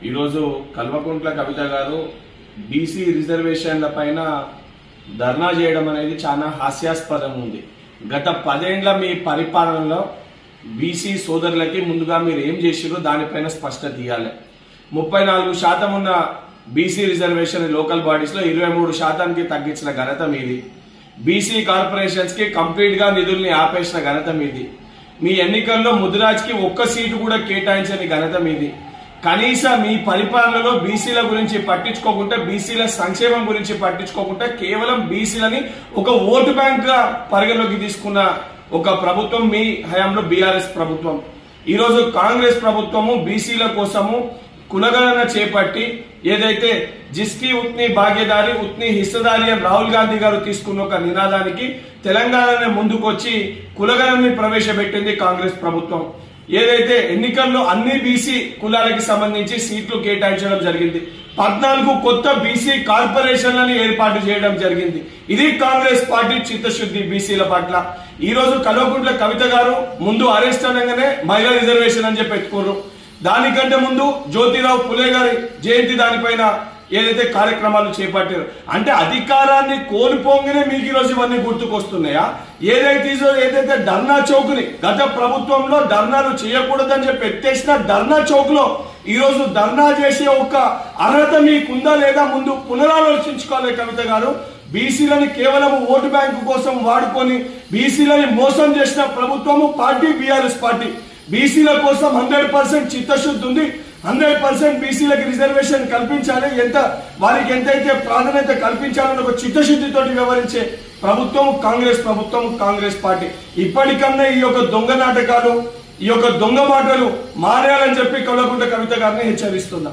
ఈరోజు కల్వకుంట్ల కవిత గారు బీసీ రిజర్వేషన్ల పైన ధర్నా చేయడం అనేది చాలా హాస్యాస్పదం ఉంది. గత 10 ఏళ్ల మీ పరిపాలనలో బీసీ సోదరులకి ముందుగా మీరు ఏం చేసిరో దానిపైన స్పష్టత ఇవ్వాలి. 34% ఉన్న బీసీ రిజర్వేషన్ లోకల్ బాడీస్ లో 23%కి తగ్గించిన ఘనత మీది. బీసీ కార్పొరేషన్స్ కి కంప్లీట్ గా నిధుల్ని ఆపేసిన ఘనత మీది. మీ ఎన్నికల్లో ముదిరాజ్ కి ఒక్క సీటు కూడా కేటాయించని ఘనత మీది. కనీసం మీ పరిపాలనలో బీసీల గురించి పట్టించుకోకుండా, బీసీల సంక్షేమం గురించి పట్టించుకోకుండా కేవలం బీసీలని ఒక ఓటు బ్యాంక్ గా పరిగణలోకి తీసుకున్న ఒక ప్రభుత్వం మీ హయాంలో బీఆర్ఎస్ ప్రభుత్వం. ఈరోజు కాంగ్రెస్ ప్రభుత్వము బీసీల కోసము కులగణన చేపట్టి ఏదైతే జిస్కి ఉత్ని భాగ్యదారి ఉత్ని హిస్సదారి అని రాహుల్ గాంధీ గారు తీసుకున్న ఒక నినాదానికి తెలంగాణనే ముందుకొచ్చి కులగణని ప్రవేశపెట్టింది కాంగ్రెస్ ప్రభుత్వం. ఏదైతే ఎన్నికల్లో అన్ని బీసీ కులాలకి సంబంధించి సీట్లు కేటాయించడం జరిగింది. 14 కొత్త బీసీ కార్పొరేషన్లను ఏర్పాటు చేయడం జరిగింది. ఇది కాంగ్రెస్ పార్టీ చిత్తశుద్ధి బీసీల పట్ల. ఈ రోజు కల్వకుంట్ల కవిత గారు ముందు అరెస్ట్ అనగానే మహిళా రిజర్వేషన్ అని చెప్పి ఎత్తుకోరు. దానికంటే ముందు జ్యోతిరావు పులే గారి జయంతి దానిపైన ఏదైతే కార్యక్రమాలు చేపట్టారు అంటే అధికారాన్ని కోల్పోగానే మీకు ఈరోజు ఇవన్నీ గుర్తుకొస్తున్నాయా? ఏదైతే ధర్నా చౌక్ ని గత ప్రభుత్వంలో ధర్నాలు చేయకూడదని చెప్పి ఎత్తేసిన ధర్నా చౌక్ లో ఈరోజు ధర్నా చేసే ఒక అర్హత మీకుందా లేదా ముందు పునరాలోచించుకోవాలి కవిత గారు. బీసీలని కేవలం ఓటు బ్యాంకు కోసం వాడుకొని బీసీలని మోసం చేసిన ప్రభుత్వము పార్టీ బీఆర్ఎస్ పార్టీ. బీసీల కోసం 100% చిత్తశుద్ధి ఉంది. 100% బీసీలకు రిజర్వేషన్ కల్పించాలి, వారికి ఎంతైతే ప్రాధాన్యత కల్పించాలని ఒక చిత్తశుద్ధితో వ్యవహరించే ప్రభుత్వం కాంగ్రెస్ ప్రభుత్వం, కాంగ్రెస్ పార్టీ. ఇప్పటికన్నా ఈ యొక్క దొంగ నాటకాలు, ఈ యొక్క దొంగ మాటలు మానేయాలని చెప్పి కల్వకుంట్ల కవిత గారిని హెచ్చరిస్తున్నా.